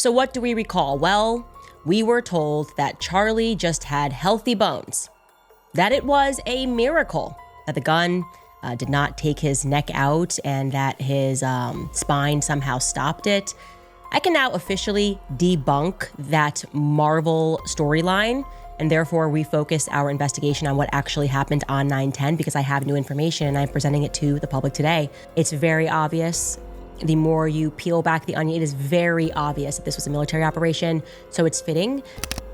So what do we recall? Well, we were told that Charlie just had healthy bones, that it was a miracle that the gun did not take his neck out and that his spine somehow stopped it. I can now officially debunk that Marvel storyline and therefore refocus our investigation on what actually happened on 9/10 because I have new information and I'm presenting it to the public today. It's very obvious. The more you peel back the onion, it is very obvious that this was a military operation, so it's fitting.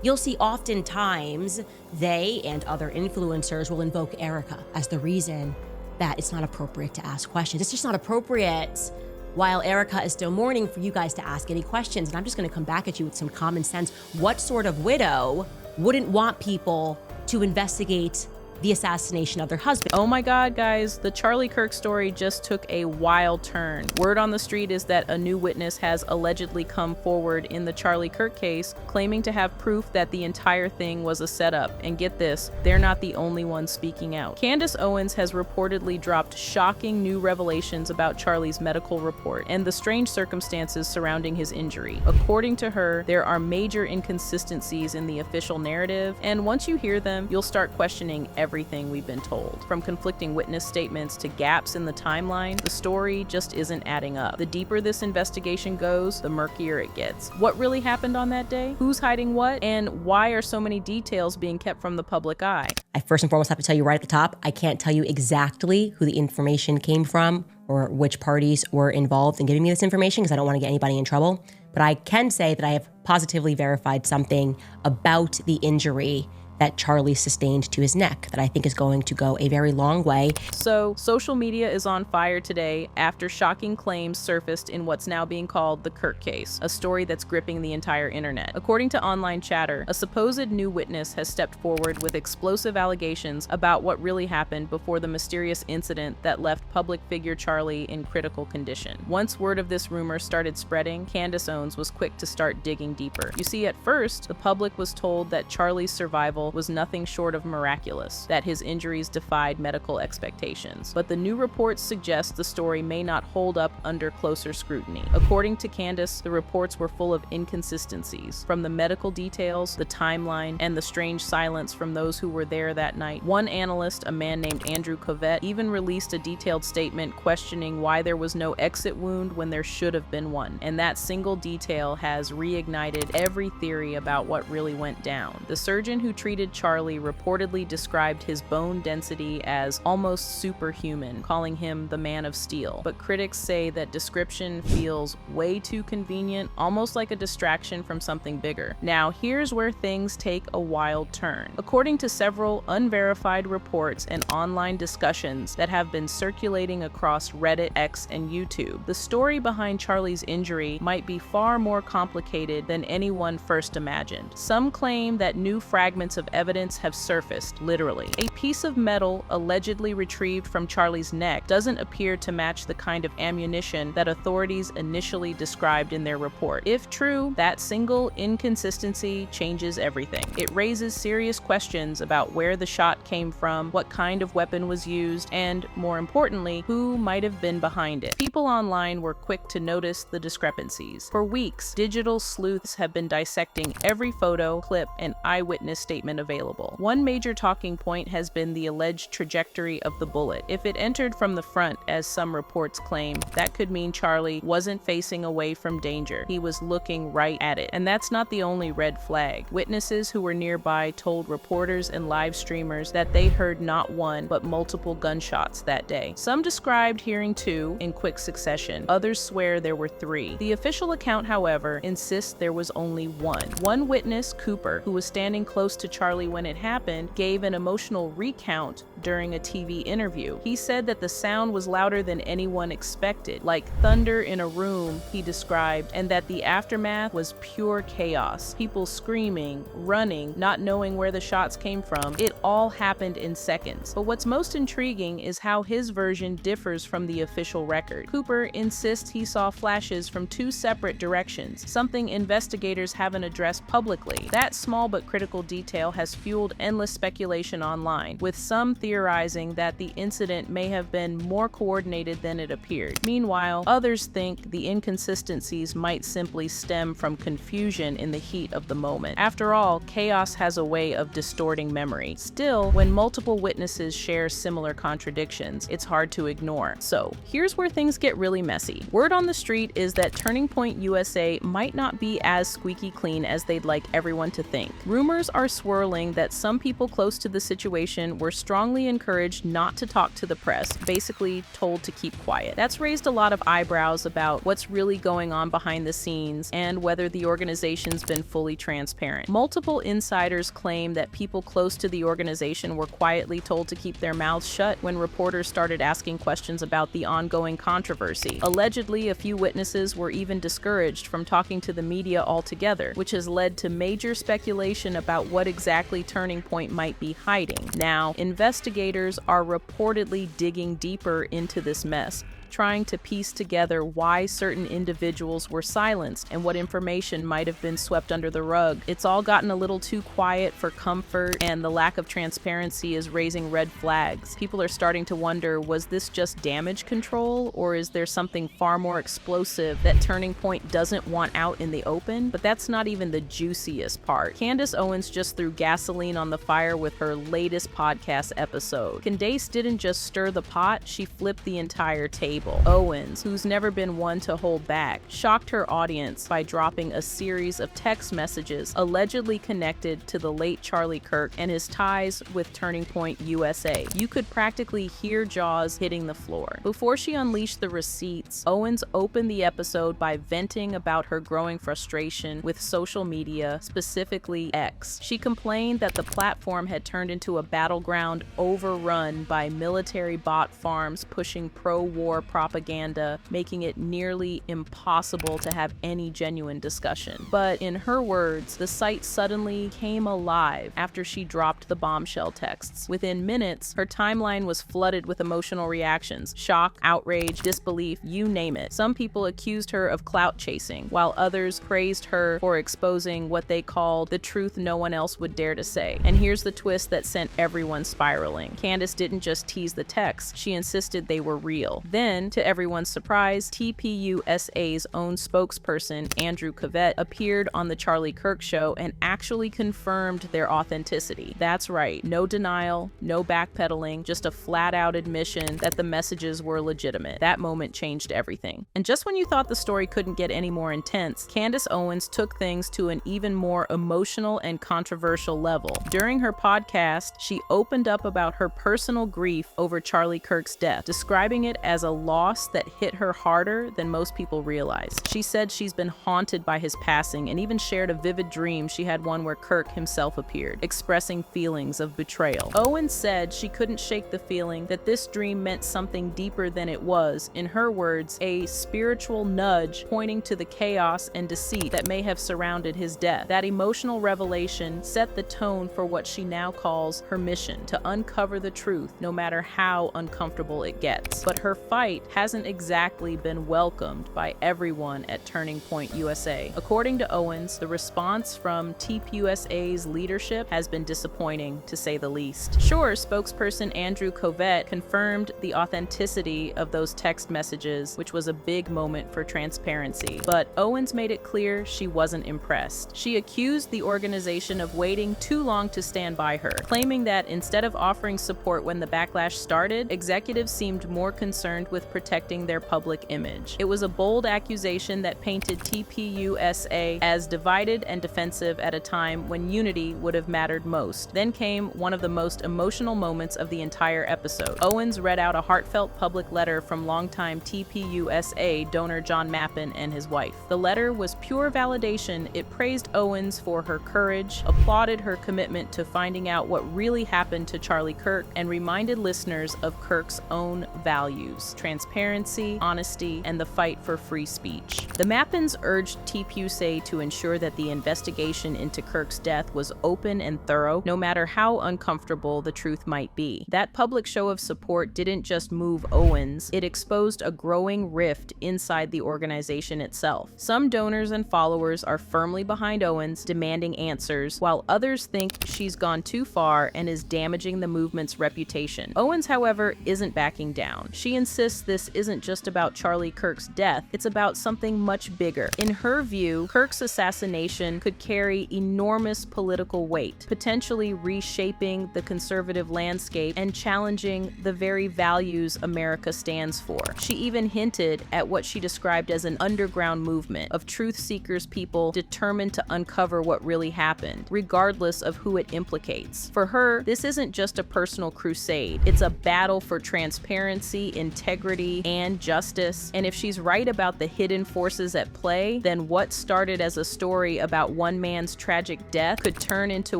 You'll see oftentimes they and other influencers will invoke Erica as the reason that it's not appropriate to ask questions. It's just not appropriate while Erica is still mourning for you guys to ask any questions. And I'm just gonna come back at you with some common sense. What sort of widow wouldn't want people to investigate the assassination of their husband? Oh my God, guys, the Charlie Kirk story just took a wild turn. Word on the street is that a new witness has allegedly come forward in the Charlie Kirk case, claiming to have proof that the entire thing was a setup. And get this, they're not the only ones speaking out. Candace Owens has reportedly dropped shocking new revelations about Charlie's medical report and the strange circumstances surrounding his injury. According to her, there are major inconsistencies in the official narrative, and once you hear them, you'll start questioning everything we've been told. From conflicting witness statements to gaps in the timeline, the story just isn't adding up. The deeper this investigation goes, the murkier it gets. What really happened on that day? Who's hiding what? And why are so many details being kept from the public eye? I first and foremost have to tell you right at the top, I can't tell you exactly who the information came from or which parties were involved in giving me this information because I don't want to get anybody in trouble. But I can say that I have positively verified something about the injury that Charlie sustained to his neck that I think is going to go a very long way. So, social media is on fire today after shocking claims surfaced in what's now being called the Kirk case, a story that's gripping the entire internet. According to online chatter, a supposed new witness has stepped forward with explosive allegations about what really happened before the mysterious incident that left public figure Charlie in critical condition. Once word of this rumor started spreading, Candace Owens was quick to start digging deeper. You see, at first, the public was told that Charlie's survival was nothing short of miraculous, that his injuries defied medical expectations. But the new reports suggest the story may not hold up under closer scrutiny. According to Candace, the reports were full of inconsistencies, from the medical details, the timeline, and the strange silence from those who were there that night. One analyst, a man named Andrew Covette, even released a detailed statement questioning why there was no exit wound when there should have been one. And that single detail has reignited every theory about what really went down. The surgeon who treated Charlie reportedly described his bone density as almost superhuman, calling him the man of steel. But critics say that description feels way too convenient, almost like a distraction from something bigger. Now, here's where things take a wild turn. According to several unverified reports and online discussions that have been circulating across Reddit, X, and YouTube, the story behind Charlie's injury might be far more complicated than anyone first imagined. Some claim that new fragments of evidence have surfaced, literally. A piece of metal allegedly retrieved from Charlie's neck doesn't appear to match the kind of ammunition that authorities initially described in their report. If true, that single inconsistency changes everything. It raises serious questions about where the shot came from, what kind of weapon was used, and, more importantly, who might have been behind it. People online were quick to notice the discrepancies. For weeks, digital sleuths have been dissecting every photo, clip, and eyewitness statement available. One major talking point has been the alleged trajectory of the bullet. If it entered from the front, as some reports claim, that could mean Charlie wasn't facing away from danger. He was looking right at it. And that's not the only red flag. Witnesses who were nearby told reporters and live streamers that they heard not one, but multiple gunshots that day. Some described hearing two in quick succession. Others swear there were three. The official account, however, insists there was only one. One witness, Cooper, who was standing close to Charlie when it happened, gave an emotional recount during a TV interview. He said that the sound was louder than anyone expected, like thunder in a room, he described, and that the aftermath was pure chaos. People screaming, running, not knowing where the shots came from. It all happened in seconds. But what's most intriguing is how his version differs from the official record. Cooper insists he saw flashes from two separate directions, something investigators haven't addressed publicly. That small but critical detail has fueled endless speculation online, with some theories theorizing that the incident may have been more coordinated than it appeared. Meanwhile, others think the inconsistencies might simply stem from confusion in the heat of the moment. After all, chaos has a way of distorting memory. Still, when multiple witnesses share similar contradictions, it's hard to ignore. So, here's where things get really messy. Word on the street is that Turning Point USA might not be as squeaky clean as they'd like everyone to think. Rumors are swirling that some people close to the situation were strongly encouraged not to talk to the press, basically told to keep quiet. That's raised a lot of eyebrows about what's really going on behind the scenes and whether the organization's been fully transparent. Multiple insiders claim that people close to the organization were quietly told to keep their mouths shut when reporters started asking questions about the ongoing controversy. Allegedly, a few witnesses were even discouraged from talking to the media altogether, which has led to major speculation about what exactly Turning Point might be hiding. Now, investigators are reportedly digging deeper into this mess, trying to piece together why certain individuals were silenced and what information might have been swept under the rug. It's all gotten a little too quiet for comfort, and the lack of transparency is raising red flags. People are starting to wonder, was this just damage control, or is there something far more explosive that Turning Point doesn't want out in the open? But that's not even the juiciest part. Candace Owens just threw gasoline on the fire with her latest podcast episode. Candace didn't just stir the pot, she flipped the entire table. Owens, who's never been one to hold back, shocked her audience by dropping a series of text messages allegedly connected to the late Charlie Kirk and his ties with Turning Point USA. You could practically hear jaws hitting the floor. Before she unleashed the receipts, Owens opened the episode by venting about her growing frustration with social media, specifically X. She complained that the platform had turned into a battleground overrun by military bot farms pushing pro-war propaganda, making it nearly impossible to have any genuine discussion. But in her words, the site suddenly came alive after she dropped the bombshell texts. Within minutes, her timeline was flooded with emotional reactions: shock, outrage, disbelief, you name it. Some people accused her of clout chasing, while others praised her for exposing what they called the truth no one else would dare to say. And here's the twist that sent everyone spiraling. Candace didn't just tease the texts, she insisted they were real. Then, to everyone's surprise, TPUSA's own spokesperson, Andrew Cavett, appeared on the Charlie Kirk show and actually confirmed their authenticity. That's right, no denial, no backpedaling, just a flat-out admission that the messages were legitimate. That moment changed everything. And just when you thought the story couldn't get any more intense, Candace Owens took things to an even more emotional and controversial level. During her podcast, she opened up about her personal grief over Charlie Kirk's death, describing it as a loss that hit her harder than most people realize. She said she's been haunted by his passing and even shared a vivid dream she had, one where Kirk himself appeared, expressing feelings of betrayal. Owens said she couldn't shake the feeling that this dream meant something deeper than it was, in her words, a spiritual nudge pointing to the chaos and deceit that may have surrounded his death. That emotional revelation set the tone for what she now calls her mission, to uncover the truth no matter how uncomfortable it gets. But her fight hasn't exactly been welcomed by everyone at Turning Point USA. According to Owens, the response from TPUSA's leadership has been disappointing, to say the least. Sure, spokesperson Andrew Cavett confirmed the authenticity of those text messages, which was a big moment for transparency. But Owens made it clear she wasn't impressed. She accused the organization of waiting too long to stand by her, claiming that instead of offering support when the backlash started, executives seemed more concerned with protecting their public image. It was a bold accusation that painted TPUSA as divided and defensive at a time when unity would have mattered most. Then came one of the most emotional moments of the entire episode. Owens read out a heartfelt public letter from longtime TPUSA donor John Mappin and his wife. The letter was pure validation. It praised Owens for her courage, applauded her commitment to finding out what really happened to Charlie Kirk, and reminded listeners of Kirk's own values: transparency, honesty, and the fight for free speech. The Mappins urged TPUSA to ensure that the investigation into Kirk's death was open and thorough, no matter how uncomfortable the truth might be. That public show of support didn't just move Owens, it exposed a growing rift inside the organization itself. Some donors and followers are firmly behind Owens, demanding answers, while others think she's gone too far and is damaging the movement's reputation. Owens, however, isn't backing down. She insists this isn't just about Charlie Kirk's death, it's about something much bigger. In her view, Kirk's assassination could carry enormous political weight, potentially reshaping the conservative landscape and challenging the very values America stands for. She even hinted at what she described as an underground movement of truth-seekers people determined to uncover what really happened, regardless of who it implicates. For her, this isn't just a personal crusade, it's a battle for transparency, integrity, and justice. And if she's right about the hidden forces at play, then what started as a story about one man's tragic death could turn into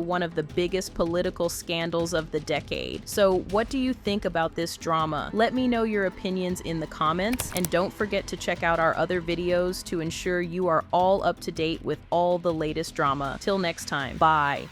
one of the biggest political scandals of the decade. So what do you think about this drama? Let me know your opinions in the comments, and don't forget to check out our other videos to ensure you are all up to date with all the latest drama. Till next time, bye.